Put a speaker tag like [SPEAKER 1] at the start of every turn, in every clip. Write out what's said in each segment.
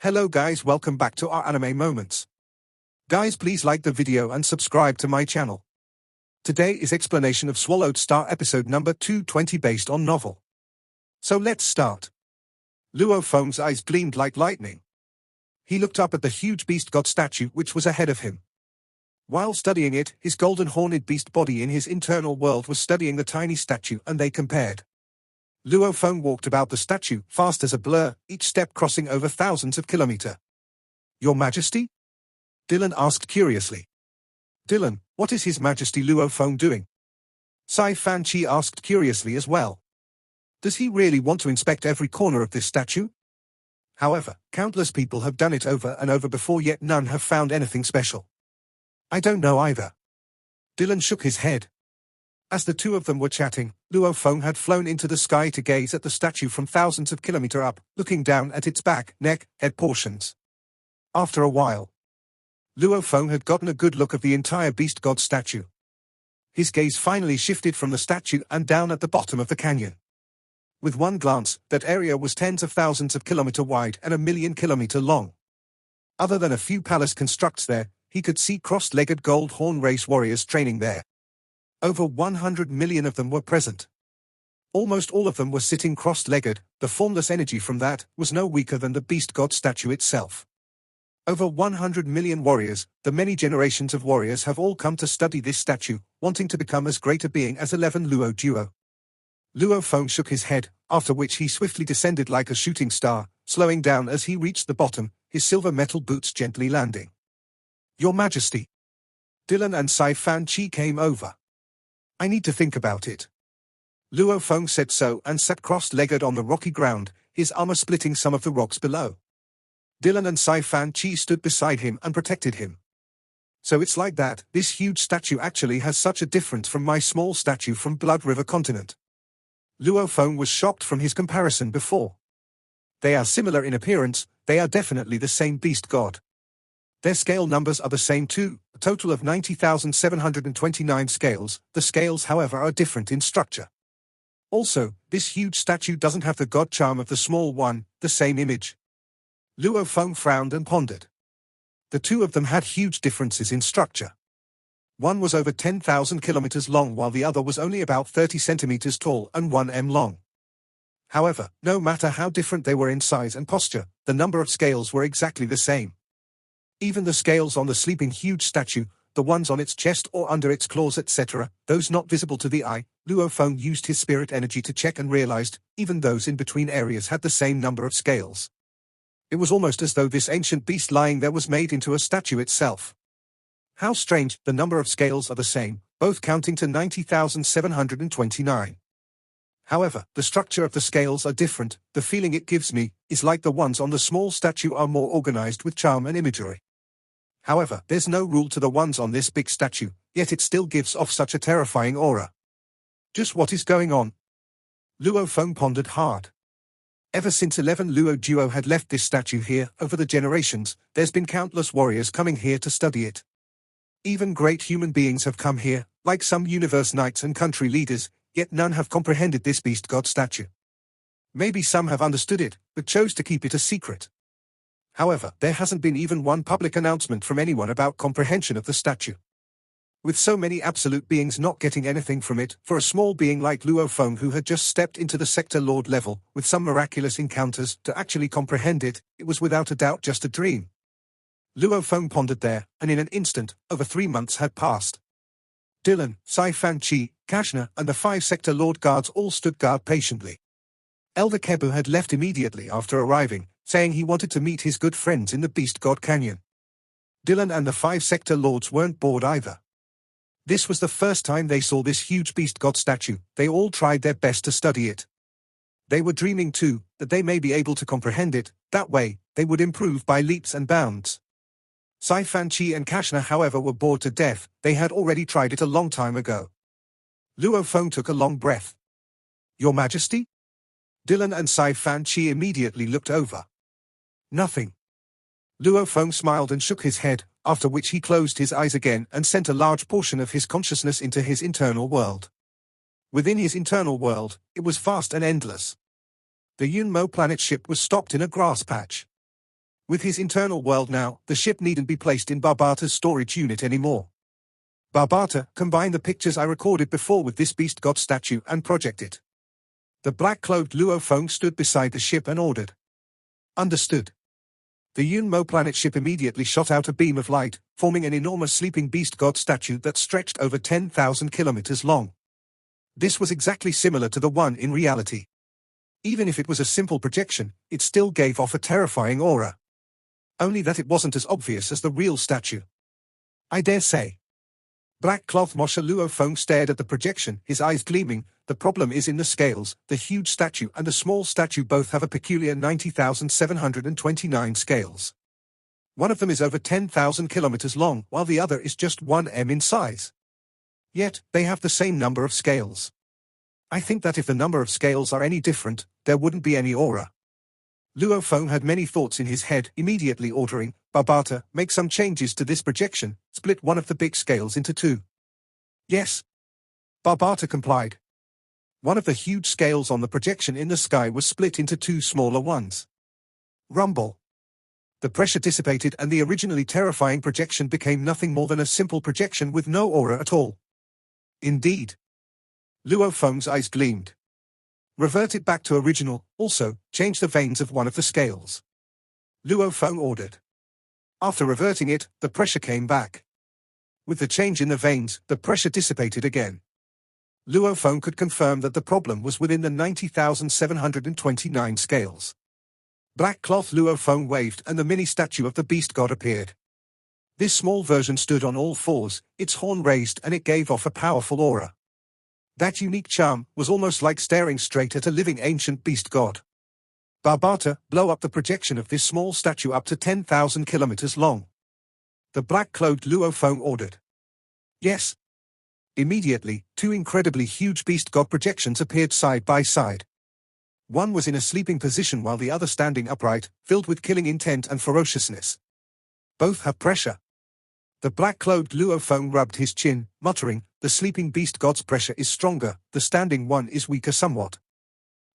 [SPEAKER 1] Hello guys, welcome back to our anime moments. Guys, please like the video and subscribe to my channel. Today is explanation of Swallowed Star episode number 220 based on novel. So let's start. Luo Feng's eyes gleamed like lightning. He looked up at the huge beast god statue which was ahead of him. While studying it, his golden horned beast body in his internal world was studying the tiny statue and they compared. Luo Feng walked about the statue, fast as a blur, each step crossing over thousands of kilometers. Your Majesty? Dylan asked curiously. Dylan, what is His Majesty Luo Feng doing? Sai Fan Chi asked curiously as well. Does he really want to inspect every corner of this statue? However, countless people have done it over and over before, yet none have found anything special. I don't know either. Dylan shook his head. As the two of them were chatting, Luo Feng had flown into the sky to gaze at the statue from thousands of kilometers up, looking down at its back, neck, head portions. After a while, Luo Feng had gotten a good look of the entire beast god statue. His gaze finally shifted from the statue and down at the bottom of the canyon. With one glance, that area was tens of thousands of kilometers wide and 1,000,000 kilometers long. Other than a few palace constructs there, he could see cross-legged gold horn race warriors training there. Over 100 million of them were present. Almost all of them were sitting cross-legged. The formless energy from that was no weaker than the beast god statue itself. Over 100 million warriors, the many generations of warriors have all come to study this statue, wanting to become as great a being as 11 Luo duo. Luo Feng shook his head, after which he swiftly descended like a shooting star, slowing down as he reached the bottom, his silver metal boots gently landing. Your Majesty. Dylan and Sai Fan Chi came over. I need to think about it. Luo Feng said so and sat cross-legged on the rocky ground, his armor splitting some of the rocks below. Dylan and Sai Fan Chi stood beside him and protected him. So it's like that, this huge statue actually has such a difference from my small statue from Blood River continent. Luo Feng was shocked from his comparison before. They are similar in appearance, they are definitely the same beast god. Their scale numbers are the same too, a total of 90,729 scales. The scales however are different in structure. Also, this huge statue doesn't have the god charm of the small one, the same image. Luo Feng frowned and pondered. The two of them had huge differences in structure. One was over 10,000 kilometers long while the other was only about 30 centimeters tall and 1 m long. However, no matter how different they were in size and posture, the number of scales were exactly the same. Even the scales on the sleeping huge statue, the ones on its chest or under its claws etc., those not visible to the eye, Luo Feng used his spirit energy to check and realized, even those in between areas had the same number of scales. It was almost as though this ancient beast lying there was made into a statue itself. How strange, the number of scales are the same, both counting to 90,729. However, the structure of the scales are different. The feeling it gives me is like the ones on the small statue are more organized with charm and imagery. However, there's no rule to the ones on this big statue, yet it still gives off such a terrifying aura. Just what is going on? Luo Feng pondered hard. Ever since 11 Luo duo had left this statue here, over the generations, there's been countless warriors coming here to study it. Even great human beings have come here, like some universe knights and country leaders, yet none have comprehended this beast god statue. Maybe some have understood it, but chose to keep it a secret. However, there hasn't been even one public announcement from anyone about comprehension of the statue. With so many absolute beings not getting anything from it, for a small being like Luo Feng who had just stepped into the sector lord level, with some miraculous encounters, to actually comprehend it, it was without a doubt just a dream. Luo Feng pondered there, and in an instant, over 3 months had passed. Dylan, Sai Fan Chi, Kashna, and the 5 sector lord guards all stood guard patiently. Elder Kebu had left immediately after arriving, saying he wanted to meet his good friends in the Beast God Canyon. Dylan and the 5 sector lords weren't bored either. This was the first time they saw this huge beast god statue. They all tried their best to study it. They were dreaming too, that they may be able to comprehend it, that way, they would improve by leaps and bounds. Sai Fan Chi and Kashna however were bored to death, they had already tried it a long time ago. Luo Feng took a long breath. Your Majesty? Dylan and Sai Fan Chi immediately looked over. Nothing. Luo Feng smiled and shook his head, after which he closed his eyes again and sent a large portion of his consciousness into his internal world. Within his internal world, it was vast and endless. The Yunmo planet ship was stopped in a grass patch. With his internal world now, the ship needn't be placed in Barbata's storage unit anymore. Barbata, combine the pictures I recorded before with this beast god statue and project it. The black-clothed Luo Feng stood beside the ship and ordered. Understood. The Yun Mo planet ship immediately shot out a beam of light, forming an enormous sleeping beast god statue that stretched over 10,000 kilometers long. This was exactly similar to the one in reality. Even if it was a simple projection, it still gave off a terrifying aura. Only that it wasn't as obvious as the real statue. I dare say. Black Cloth Moshe Luo Feng stared at the projection, his eyes gleaming. The problem is in the scales. The huge statue and the small statue both have a peculiar 90,729 scales. One of them is over 10,000 kilometers long, while the other is just 1 m in size. Yet, they have the same number of scales. I think that if the number of scales are any different, there wouldn't be any aura. Luo Feng had many thoughts in his head, immediately ordering, Barbata, make some changes to this projection, split one of the big scales into 2. Yes. Barbata complied. One of the huge scales on the projection in the sky was split into 2 smaller ones. Rumble. The pressure dissipated and the originally terrifying projection became nothing more than a simple projection with no aura at all. Indeed. Luo Feng's eyes gleamed. Revert it back to original, also, change the vanes of one of the scales. Luo Feng ordered. After reverting it, the pressure came back. With the change in the vanes, the pressure dissipated again. Luo Feng could confirm that the problem was within the 90,729 scales. Black Cloth Luo Feng waved and the mini statue of the beast god appeared. This small version stood on all fours, its horn raised, and it gave off a powerful aura. That unique charm was almost like staring straight at a living ancient beast god. Barbata, blow up the projection of this small statue up to 10,000 kilometers long. The black-clothed Luo Feng ordered. Yes. Immediately, 2 incredibly huge beast god projections appeared side by side. One was in a sleeping position while the other standing upright, filled with killing intent and ferociousness. Both have pressure. The black-clothed Luo Feng rubbed his chin, muttering, the sleeping beast god's pressure is stronger, the standing one is weaker somewhat.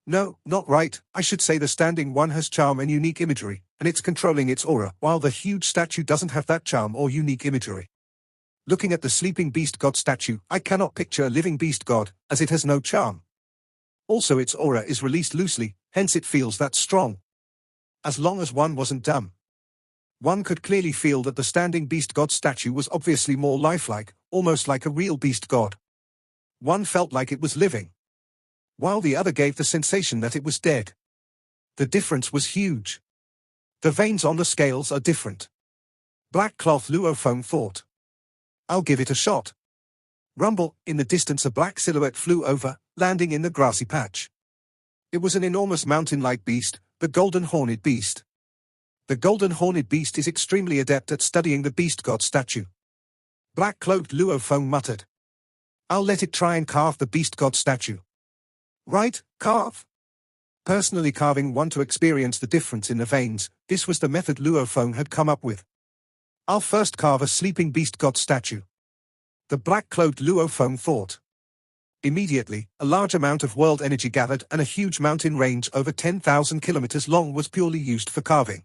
[SPEAKER 1] No, not right, I should say the standing one has charm and unique imagery, and it's controlling its aura, while the huge statue doesn't have that charm or unique imagery. Looking at the sleeping beast god statue, I cannot picture a living beast god, as it has no charm. Also its aura is released loosely, hence it feels that strong. As long as one wasn't dumb. One could clearly feel that the standing beast god statue was obviously more lifelike, almost like a real beast god. One felt like it was living, while the other gave the sensation that it was dead. The difference was huge. The vanes on the scales are different. Black Cloth Luo Feng thought. I'll give it a shot. Rumble, in the distance a black silhouette flew over, landing in the grassy patch. It was an enormous mountain-like beast, the golden horned beast. The golden horned beast is extremely adept at studying the beast god statue. Black-cloaked Luo Feng muttered. I'll let it try and carve the beast god statue. Right, carve. Personally carving one to experience the difference in the veins, this was the method Luo Feng had come up with. I'll first carve a sleeping beast god statue. The black-cloaked Luo Feng thought. Immediately, a large amount of world energy gathered and a huge mountain range over 10,000 kilometers long was purely used for carving.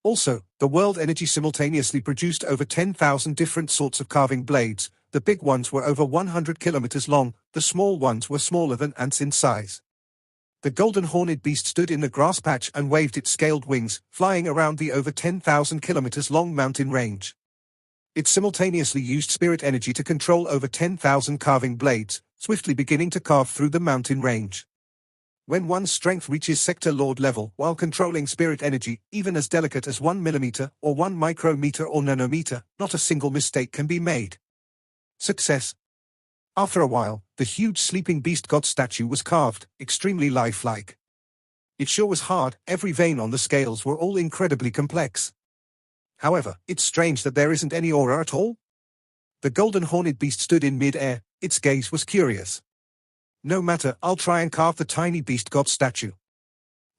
[SPEAKER 1] Also, the world energy simultaneously produced over 10,000 different sorts of carving blades. The big ones were over 100 kilometers long, the small ones were smaller than ants in size. The golden horned beast stood in the grass patch and waved its scaled wings, flying around the over 10,000 kilometers long mountain range. It simultaneously used spirit energy to control over 10,000 carving blades, swiftly beginning to carve through the mountain range. When one's strength reaches sector lord level while controlling spirit energy, even as delicate as 1 millimeter or 1 micrometer or nanometer, not a single mistake can be made. Success. After a while, the huge sleeping beast god statue was carved, extremely lifelike. It sure was hard, every vein on the scales were all incredibly complex. However, it's strange that there isn't any aura at all. The golden horned beast stood in mid-air, its gaze was curious. No matter, I'll try and carve the tiny beast god statue.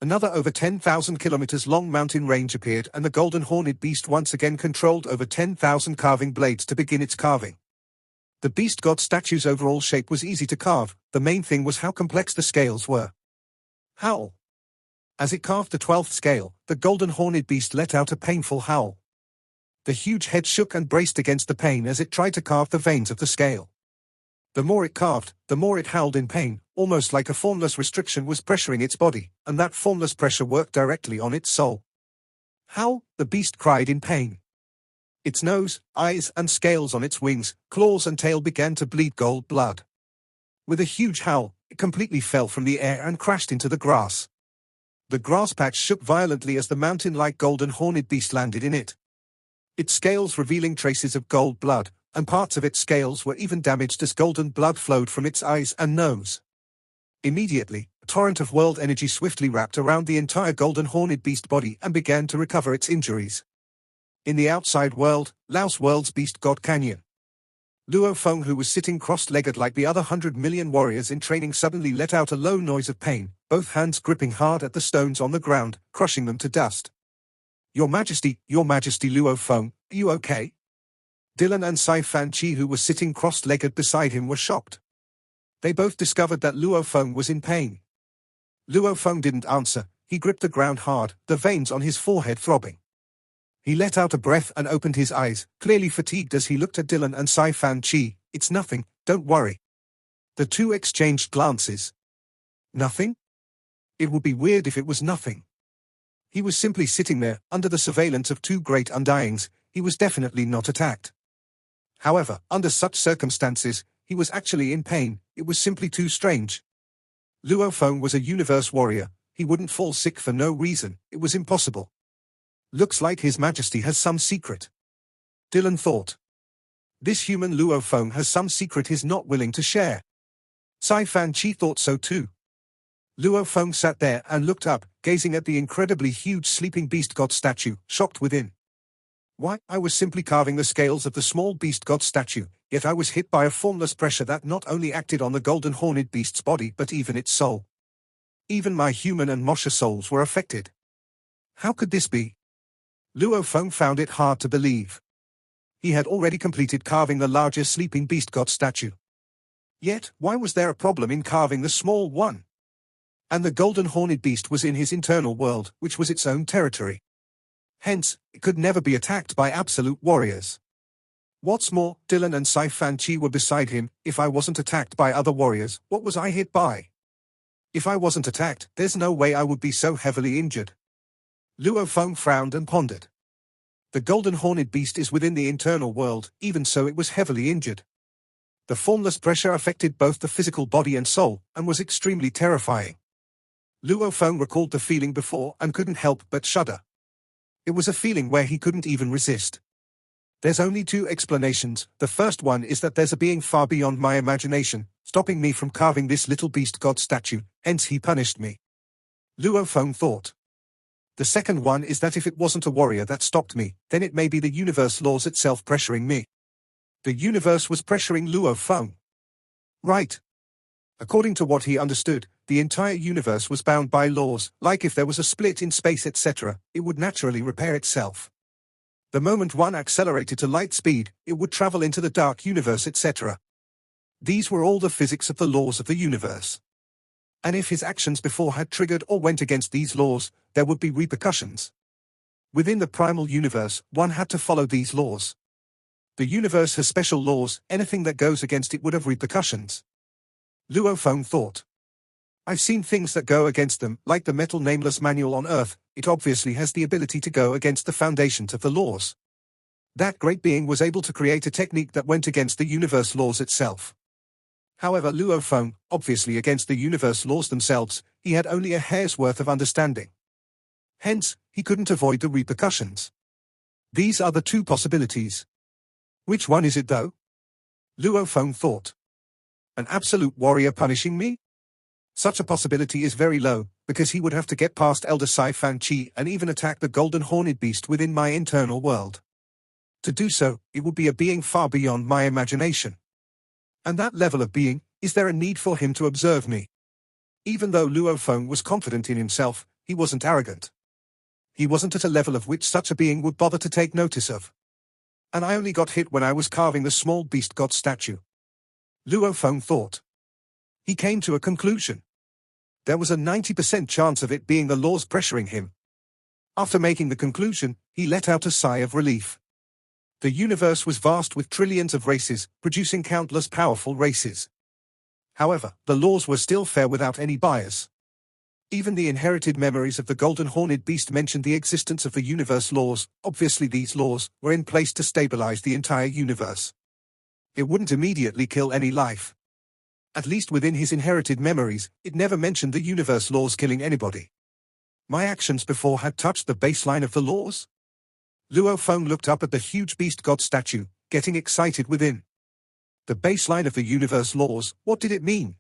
[SPEAKER 1] Another over 10,000 kilometers long mountain range appeared and the golden horned beast once again controlled over 10,000 carving blades to begin its carving. The beast god statue's overall shape was easy to carve, the main thing was how complex the scales were. Howl. As it carved the 12th scale, the golden horned beast let out a painful howl. The huge head shook and braced against the pain as it tried to carve the veins of the scale. The more it carved, the more it howled in pain, almost like a formless restriction was pressuring its body, and that formless pressure worked directly on its soul. Howl, the beast cried in pain. Its nose, eyes, and scales on its wings, claws and tail began to bleed gold blood. With a huge howl, it completely fell from the air and crashed into the grass. The grass patch shook violently as the mountain-like golden horned beast landed in it. Its scales revealing traces of gold blood, and parts of its scales were even damaged as golden blood flowed from its eyes and nose. Immediately, a torrent of world energy swiftly wrapped around the entire golden horned beast body and began to recover its injuries. In the outside world, Laos World's beast god Canyon. Luo Feng, who was sitting cross-legged like the other 100 million warriors in training, suddenly let out a low noise of pain, both hands gripping hard at the stones on the ground, crushing them to dust. Your Majesty, Luo Feng, are you okay? Dylan and Sai Fan Chi, who was sitting cross-legged beside him, were shocked. They both discovered that Luo Feng was in pain. Luo Feng didn't answer. He gripped the ground hard, the veins on his forehead throbbing. He let out a breath and opened his eyes, clearly fatigued as he looked at Dylan and Sai Fan Chi. It's nothing, don't worry. The two exchanged glances. Nothing? It would be weird if it was nothing. He was simply sitting there, under the surveillance of two great undyings. He was definitely not attacked. However, under such circumstances, he was actually in pain. It was simply too strange. Luo Feng was a universe warrior. He wouldn't fall sick for no reason. It was impossible. Looks like His Majesty has some secret. Dylan thought. This human Luo Feng has some secret he's not willing to share. Sai Fan Chi thought so too. Luo Feng sat there and looked up, gazing at the incredibly huge sleeping beast god statue, shocked within. Why, I was simply carving the scales of the small beast god statue, yet I was hit by a formless pressure that not only acted on the golden horned beast's body but even its soul. Even my human and Moshe souls were affected. How could this be? Luo Feng found it hard to believe. He had already completed carving the larger sleeping beast god statue. Yet, why was there a problem in carving the small one? And the golden horned beast was in his internal world, which was its own territory. Hence, it could never be attacked by absolute warriors. What's more, Dylan and Sai Fan Chi were beside him. If I wasn't attacked by other warriors, what was I hit by? If I wasn't attacked, there's no way I would be so heavily injured. Luo Feng frowned and pondered. The golden horned beast is within the internal world, even so it was heavily injured. The formless pressure affected both the physical body and soul, and was extremely terrifying. Luo Feng recalled the feeling before and couldn't help but shudder. It was a feeling where he couldn't even resist. There's only two explanations. The first one is that there's a being far beyond my imagination, stopping me from carving this little beast god statue, hence he punished me. Luo Feng thought. The second one is that if it wasn't a warrior that stopped me, then it may be the universe laws itself pressuring me. The universe was pressuring Luo Feng. Right. According to what he understood, the entire universe was bound by laws, like if there was a split in space etc., it would naturally repair itself. The moment one accelerated to light speed, it would travel into the dark universe etc. These were all the physics of the laws of the universe. And if his actions before had triggered or went against these laws, there would be repercussions. Within the primal universe, one had to follow these laws. The universe has special laws, anything that goes against it would have repercussions. Luo Feng thought. I've seen things that go against them, like the metal nameless manual on Earth. It obviously has the ability to go against the foundations of the laws. That great being was able to create a technique that went against the universe laws itself. However, Luo Feng, obviously against the universe laws themselves, he had only a hair's worth of understanding. Hence, he couldn't avoid the repercussions. These are the two possibilities. Which one is it though? Luo Feng thought. An absolute warrior punishing me? Such a possibility is very low, because he would have to get past Elder Sai Fan Chi and even attack the golden horned beast within my internal world. To do so, it would be a being far beyond my imagination. And that level of being, is there a need for him to observe me? Even though Luo Feng was confident in himself, he wasn't arrogant. He wasn't at a level of which such a being would bother to take notice of. And I only got hit when I was carving the small beast god statue. Luo Feng thought. He came to a conclusion. There was a 90% chance of it being the laws pressuring him. After making the conclusion, he let out a sigh of relief. The universe was vast with trillions of races, producing countless powerful races. However, the laws were still fair without any bias. Even the inherited memories of the golden horned beast mentioned the existence of the universe laws. Obviously these laws were in place to stabilize the entire universe. It wouldn't immediately kill any life. At least within his inherited memories, it never mentioned the universe laws killing anybody. My actions before had touched the baseline of the laws? Luo Feng looked up at the huge beast god statue, getting excited within. The baseline of the universe laws, what did it mean?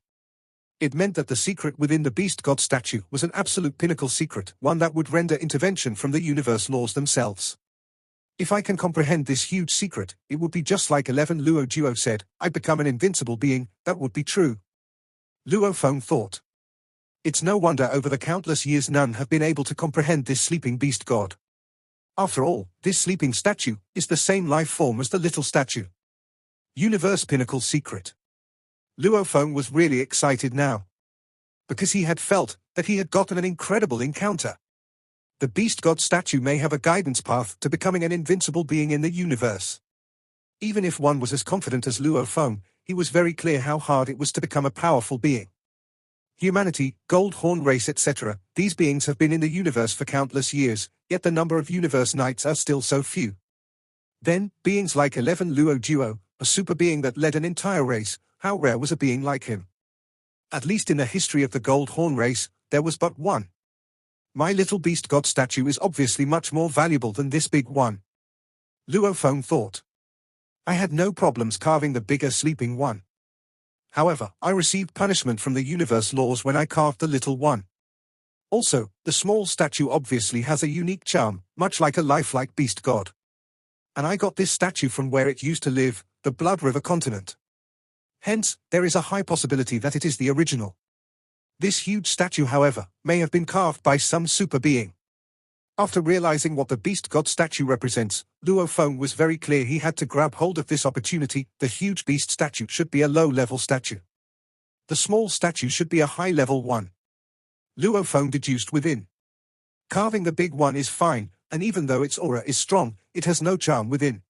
[SPEAKER 1] It meant that the secret within the beast god statue was an absolute pinnacle secret, one that would render intervention from the universe laws themselves. If I can comprehend this huge secret, it would be just like 11 Luo Duo said, I'd become an invincible being. That would be true. Luo Feng thought. It's no wonder over the countless years none have been able to comprehend this sleeping beast god. After all, this sleeping statue is the same life form as the little statue. Universe pinnacle secret. Luo Feng was really excited now. Because he had felt that he had gotten an incredible encounter. The beast god statue may have a guidance path to becoming an invincible being in the universe. Even if one was as confident as Luo Feng, he was very clear how hard it was to become a powerful being. Humanity, Gold Horn race etc., these beings have been in the universe for countless years, yet the number of universe knights are still so few. Then, beings like 11 Luo Duo, a super being that led an entire race, how rare was a being like him? At least in the history of the Gold Horn race, there was but one. My little beast god statue is obviously much more valuable than this big one. Luo Feng thought. I had no problems carving the bigger sleeping one. However, I received punishment from the universe laws when I carved the little one. Also, the small statue obviously has a unique charm, much like a lifelike beast god. And I got this statue from where it used to live, the Blood River continent. Hence, there is a high possibility that it is the original. This huge statue, however, may have been carved by some super being. After realizing what the beast god statue represents, Luo Feng was very clear he had to grab hold of this opportunity. The huge beast statue should be a low-level statue. The small statue should be a high-level one. Luo Feng deduced within. Carving the big one is fine, and even though its aura is strong, it has no charm within.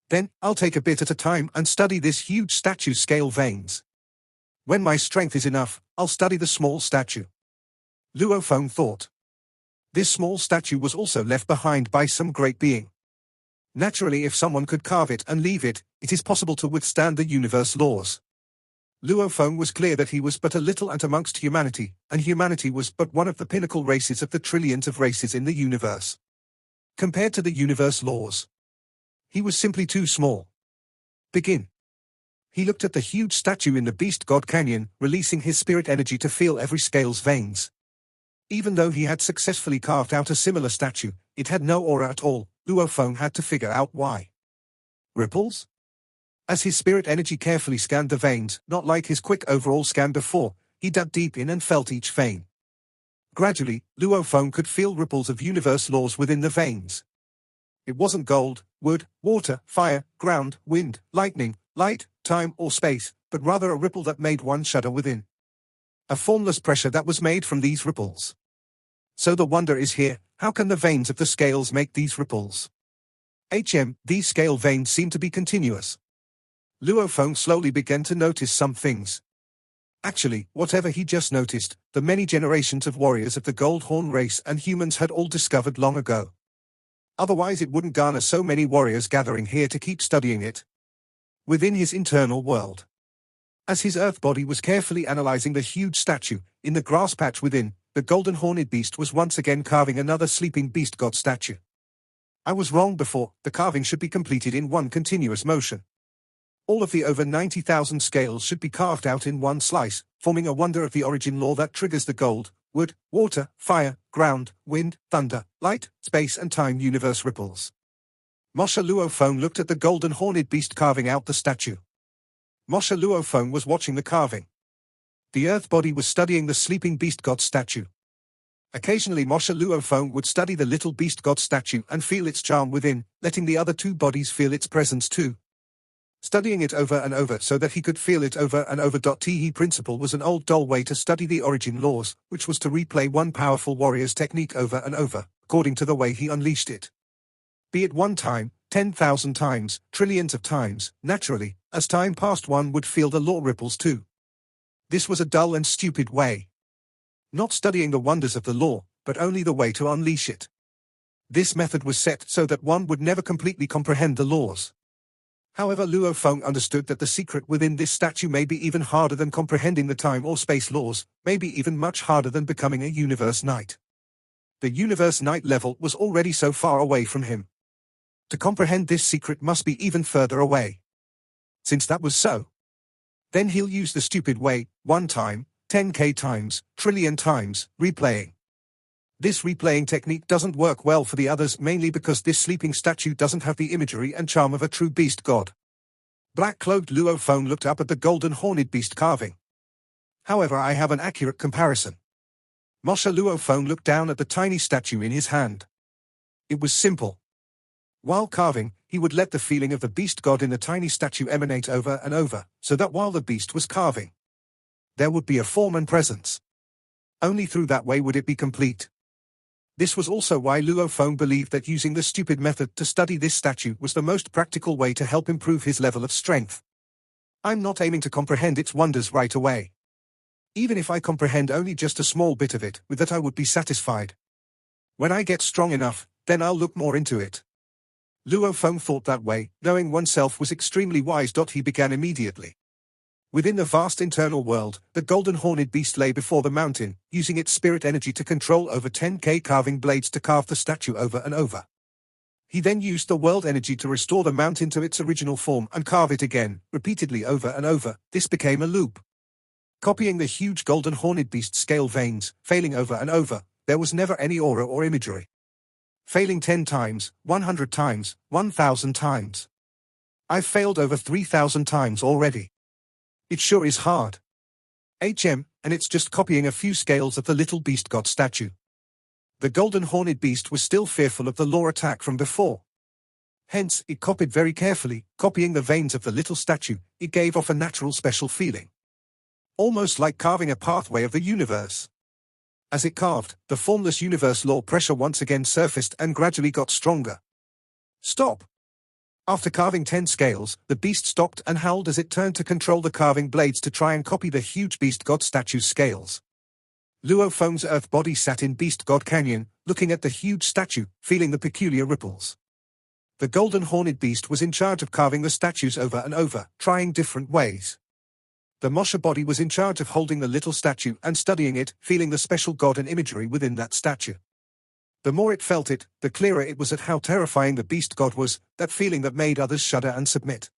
[SPEAKER 1] Then, I'll take a bit at a time and study this huge statue's scale veins. When my strength is enough, I'll study the small statue. Luo Feng thought. This small statue was also left behind by some great being. Naturally, if someone could carve it and leave it, it is possible to withstand the universe laws. Luo Feng was clear that he was but a little ant amongst humanity, and humanity was but one of the pinnacle races of the trillions of races in the universe. Compared to the universe laws, he was simply too small. Begin. He looked at the huge statue in the Beast God Canyon, releasing his spirit energy to feel every scale's veins. Even though he had successfully carved out a similar statue, it had no aura at all. Luo Feng had to figure out why. Ripples? As his spirit energy carefully scanned the veins, not like his quick overall scan before, he dug deep in and felt each vein. Gradually, Luo Feng could feel ripples of universe laws within the veins. It wasn't gold, wood, water, fire, ground, wind, lightning, light, time or space, but rather a ripple that made one shudder within. A formless pressure that was made from these ripples. So the wonder is here, how can the veins of the scales make these ripples? These scale veins seem to be continuous. Luo Feng slowly began to notice some things. Actually, whatever he just noticed, the many generations of warriors of the Gold Horn race and humans had all discovered long ago. Otherwise it wouldn't garner so many warriors gathering here to keep studying it. Within his internal world. As his earth body was carefully analyzing the huge statue, in the grass patch within, the golden horned beast was once again carving another sleeping beast god statue. I was wrong before, the carving should be completed in one continuous motion. All of the over 90,000 scales should be carved out in one slice, forming a wonder of the origin law that triggers the gold, wood, water, fire, ground, wind, thunder, light, space and time universe ripples. Moshe Luo Feng looked at the golden horned beast carving out the statue. Moshe Luo Feng was watching the carving. The earth body was studying the sleeping beast god statue. Occasionally Moshe Luo Feng would study the little beast god statue and feel its charm within, letting the other two bodies feel its presence too. studying it over and over so that he could feel it over and over. The principle was an old dull way to study the origin laws, which was to replay one powerful warrior's technique over and over, according to the way he unleashed it. Be it 1 time, 10,000 times, trillions of times, naturally, as time passed one would feel the law ripples too. This was a dull and stupid way. Not studying the wonders of the law, but only the way to unleash it. This method was set so that one would never completely comprehend the laws. However, Luo Feng understood that the secret within this statue may be even harder than comprehending the time or space laws, maybe even much harder than becoming a universe knight. The universe knight level was already so far away from him. To comprehend this secret must be even further away. Since that was so, then he'll use the stupid way, 1 time, 10k times, trillion times, replaying. This replaying technique doesn't work well for the others, mainly because this sleeping statue doesn't have the imagery and charm of a true beast god. Black-cloaked Luo Feng looked up at the golden horned beast carving. However, I have an accurate comparison. Moshe Luo Feng looked down at the tiny statue in his hand. It was simple. While carving, he would let the feeling of the beast god in the tiny statue emanate over and over, so that while the beast was carving, there would be a form and presence. Only through that way would it be complete. This was also why Luo Feng believed that using the stupid method to study this statue was the most practical way to help improve his level of strength. I'm not aiming to comprehend its wonders right away. Even if I comprehend only just a small bit of it, with that I would be satisfied. When I get strong enough, then I'll look more into it. Luo Feng thought that way, knowing oneself was extremely wise. He began immediately. Within the vast internal world, the golden horned beast lay before the mountain, using its spirit energy to control over 10k carving blades to carve the statue over and over. He then used the world energy to restore the mountain to its original form and carve it again, repeatedly over and over. This became a loop. Copying the huge golden horned beast scale veins, failing over and over, there was never any aura or imagery. Failing 10 times, 100 times, 1,000 times. I've failed over 3,000 times already. It sure is hard. And it's just copying a few scales of the little beast god statue. The golden horned beast was still fearful of the law attack from before. Hence, it copied very carefully, copying the veins of the little statue. It gave off a natural special feeling. Almost like carving a pathway of the universe. As it carved, the formless universe law pressure once again surfaced and gradually got stronger. Stop! After carving 10 scales, the beast stopped and howled as it turned to control the carving blades to try and copy the huge beast god statue's scales. Luo Feng's earth body sat in Beast God Canyon, looking at the huge statue, feeling the peculiar ripples. The golden horned beast was in charge of carving the statues over and over, trying different ways. The Moshe body was in charge of holding the little statue and studying it, feeling the special god and imagery within that statue. The more it felt it, the clearer it was at how terrifying the beast god was, that feeling that made others shudder and submit.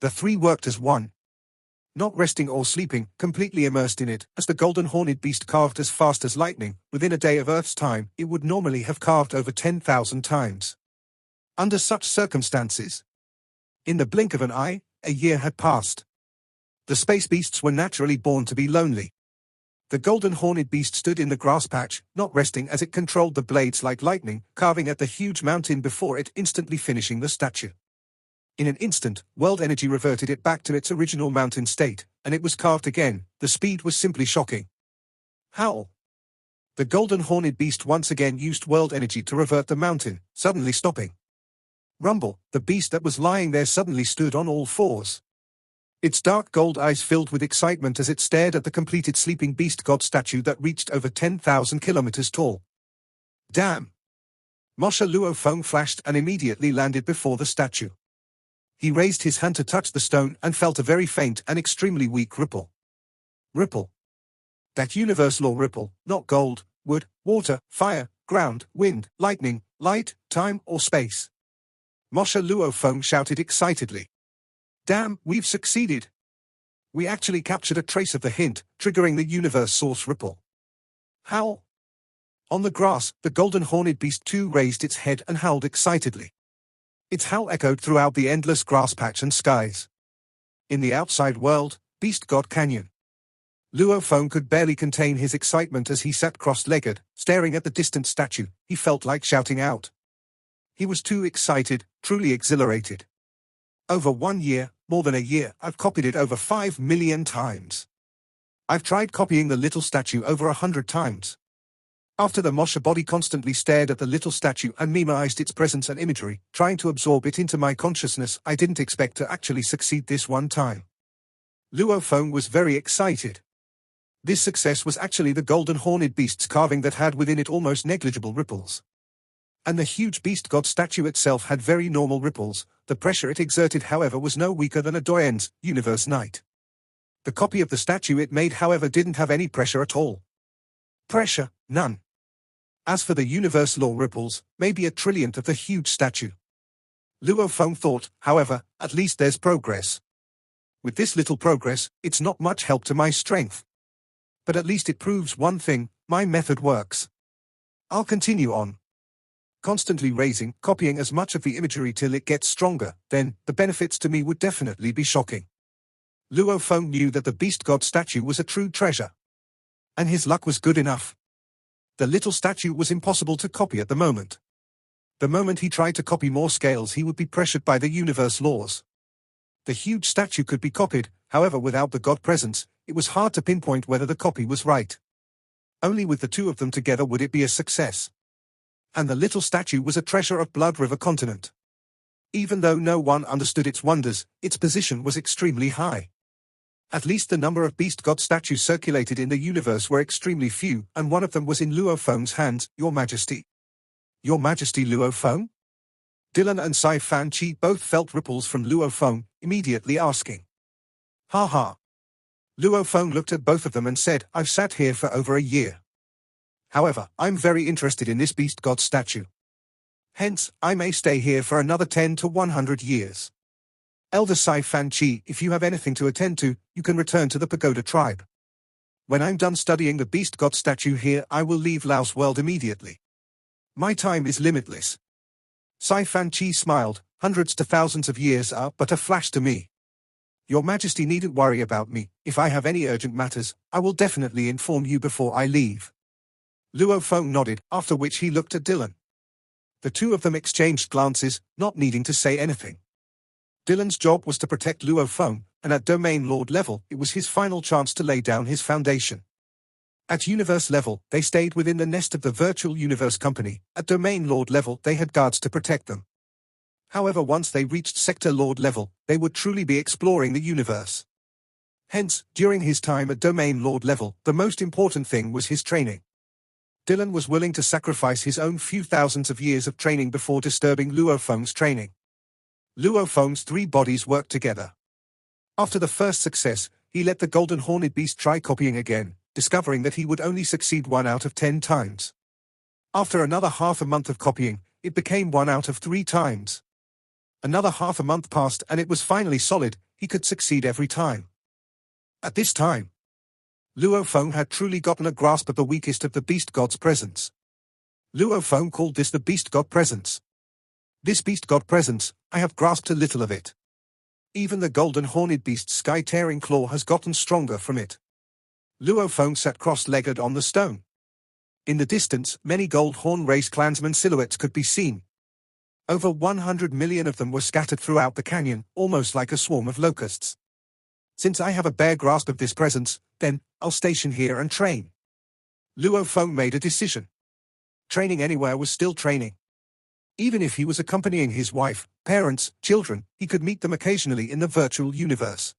[SPEAKER 1] The 3 worked as one. Not resting or sleeping, completely immersed in it, as the golden horned beast carved as fast as lightning. Within a day of Earth's time, it would normally have carved over 10,000 times. Under such circumstances, in the blink of an eye, a year had passed. The space beasts were naturally born to be lonely. The golden horned beast stood in the grass patch, not resting as it controlled the blades like lightning, carving at the huge mountain before it, instantly finishing the statue. In an instant, world energy reverted it back to its original mountain state, and it was carved again. The speed was simply shocking. Howl! The golden horned beast once again used world energy to revert the mountain, suddenly stopping. Rumble! The beast that was lying there suddenly stood on all fours. Its dark gold eyes filled with excitement as it stared at the completed sleeping beast god statue that reached over 10,000 kilometers tall. Damn! Moshe Luo Feng flashed and immediately landed before the statue. He raised his hand to touch the stone and felt a very faint and extremely weak ripple. Ripple. That universe law ripple, not gold, wood, water, fire, ground, wind, lightning, light, time, or space. Moshe Luo Feng shouted excitedly. Damn, we've succeeded. We actually captured a trace of the hint, triggering the universe source ripple. Howl! On the grass, the golden horned beast too raised its head and howled excitedly. Its howl echoed throughout the endless grass patch and skies. In the outside world, Beast God Canyon. Luo Feng could barely contain his excitement as he sat cross-legged, staring at the distant statue. He felt like shouting out. He was too excited, truly exhilarated. Over 1 year, more than a year, I've copied it over 5 million times. I've tried copying the little statue over 100 times. After the Moshe body constantly stared at the little statue and memoized its presence and imagery, trying to absorb it into my consciousness, I didn't expect to actually succeed this one time. Luo Feng was very excited. This success was actually the golden horned beast's carving that had within it almost negligible ripples. And the huge beast god statue itself had very normal ripples. The pressure it exerted, however, was no weaker than a Doyen's universe knight. The copy of the statue it made, however, didn't have any pressure at all. Pressure, none. As for the universe law ripples, maybe a trillionth of the huge statue. Luo Feng thought, however, at least there's progress. With this little progress, it's not much help to my strength. But at least it proves one thing, my method works. I'll continue on. Constantly raising, copying as much of the imagery till it gets stronger, then, the benefits to me would definitely be shocking. Luo Feng knew that the beast god statue was a true treasure. And his luck was good enough. The little statue was impossible to copy at the moment. The moment he tried to copy more scales, he would be pressured by the universe laws. The huge statue could be copied, however, without the god presence, it was hard to pinpoint whether the copy was right. Only with the two of them together would it be a success. And the little statue was a treasure of Blood River continent. Even though no one understood its wonders, its position was extremely high. At least the number of beast god statues circulated in the universe were extremely few, and one of them was in Luo Feng's hands, Your Majesty. Your Majesty, Luo Feng? Dylan and Sai Fan Chi both felt ripples from Luo Feng, immediately asking. Ha ha. Luo Feng looked at both of them and said, I've sat here for over a year. However, I'm very interested in this beast god statue. Hence, I may stay here for another 10 to 100 years. Elder Sai Fan Chi, if you have anything to attend to, you can return to the Pagoda tribe. When I'm done studying the beast god statue here, I will leave Laos world immediately. My time is limitless. Sai Fan Chi smiled, hundreds to thousands of years are but a flash to me. Your Majesty needn't worry about me. If I have any urgent matters, I will definitely inform you before I leave. Luo Feng nodded, after which he looked at Dylan. The two of them exchanged glances, not needing to say anything. Dylan's job was to protect Luo Feng, and at Domain Lord level, it was his final chance to lay down his foundation. At Universe level, they stayed within the nest of the Virtual Universe Company. At Domain Lord level, they had guards to protect them. However, once they reached Sector Lord level, they would truly be exploring the universe. Hence, during his time at Domain Lord level, the most important thing was his training. Dylan was willing to sacrifice his own few thousands of years of training before disturbing Luo Feng's training. Luo Feng's three bodies worked together. After the first success, he let the golden horned beast try copying again, discovering that he would only succeed 1 out of 10 times. After another half a month of copying, it became 1 out of 3 times. Another half a month passed and it was finally solid, he could succeed every time. At this time, Luo Feng had truly gotten a grasp of the weakest of the beast god's presence. Luo Feng called this the beast god presence. This beast god presence, I have grasped a little of it. Even the golden horned beast's sky-tearing claw has gotten stronger from it. Luo Feng sat cross-legged on the stone. In the distance, many gold horn race clansmen silhouettes could be seen. Over 100 million of them were scattered throughout the canyon, almost like a swarm of locusts. Since I have a bare grasp of this presence, then, I'll station here and train. Luo Feng made a decision. Training anywhere was still training. Even if he was accompanying his wife, parents, children, he could meet them occasionally in the virtual universe.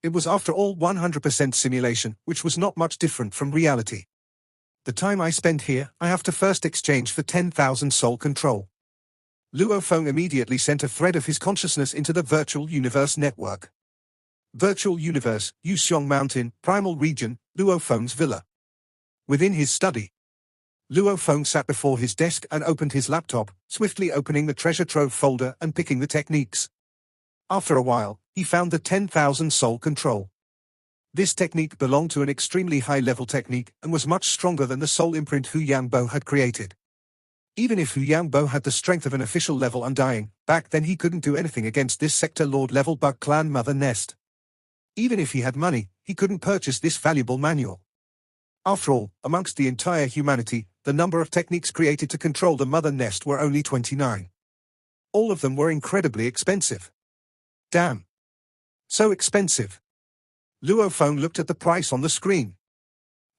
[SPEAKER 1] It was after all 100% simulation, which was not much different from reality. The time I spend here, I have to first exchange for 10,000 soul control. Luo Feng immediately sent a thread of his consciousness into the virtual universe network. Virtual Universe, Yuxiong Mountain, Primal Region, Luo Feng's villa. Within his study, Luo Feng sat before his desk and opened his laptop, swiftly opening the treasure trove folder and picking the techniques. After a while, he found the 10,000 soul control. This technique belonged to an extremely high-level technique and was much stronger than the soul imprint Hu Yangbo had created. Even if Hu Yangbo had the strength of an official level Undying, back then he couldn't do anything against this Sector Lord level Bug Clan Mother Nest. Even if he had money, he couldn't purchase this valuable manual. After all, amongst the entire humanity, the number of techniques created to control the Mother Nest were only 29. All of them were incredibly expensive. Damn. So expensive. Luo Feng looked at the price on the screen.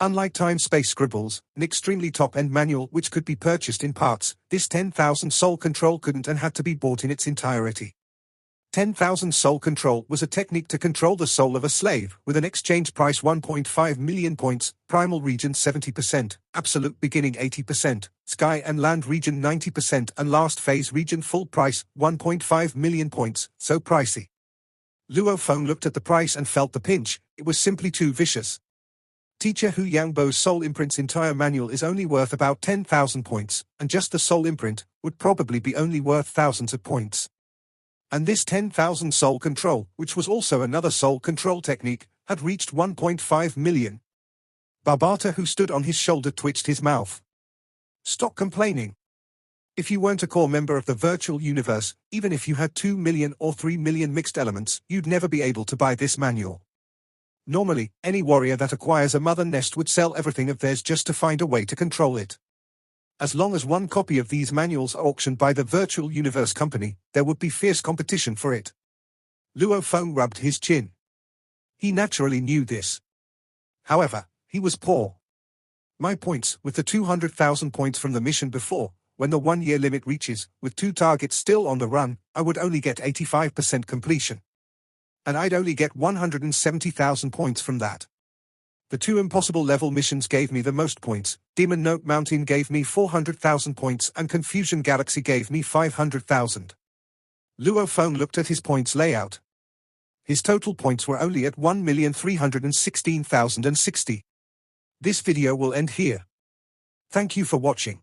[SPEAKER 1] Unlike time-space scribbles, an extremely top-end manual which could be purchased in parts, this 10,000 soul control couldn't and had to be bought in its entirety. 10,000 soul control was a technique to control the soul of a slave, with an exchange price 1.5 million points, primal region 70%, absolute beginning 80%, sky and land region 90% and last phase region full price, 1.5 million points, so pricey. Luo Feng looked at the price and felt the pinch, it was simply too vicious. Teacher Hu Yangbo's soul imprint's entire manual is only worth about 10,000 points, and just the soul imprint would probably be only worth thousands of points. And this 10,000 soul control, which was also another soul control technique, had reached 1.5 million. Barbata, who stood on his shoulder, twitched his mouth. Stop complaining. If you weren't a core member of the virtual universe, even if you had 2 million or 3 million mixed elements, you'd never be able to buy this manual. Normally, any warrior that acquires a mother nest would sell everything of theirs just to find a way to control it. As long as one copy of these manuals are auctioned by the Virtual Universe Company, there would be fierce competition for it. Luo Feng rubbed his chin. He naturally knew this. However, he was poor. My points, with the 200,000 points from the mission before, when the 1-year limit reaches, with 2 targets still on the run, I would only get 85% completion. And I'd only get 170,000 points from that. The 2 impossible level missions gave me the most points. Demon Note Mountain gave me 400,000 points and Confusion Galaxy gave me 500,000. Luo Feng looked at his points layout. His total points were only at 1,316,060. This video will end here. Thank you for watching.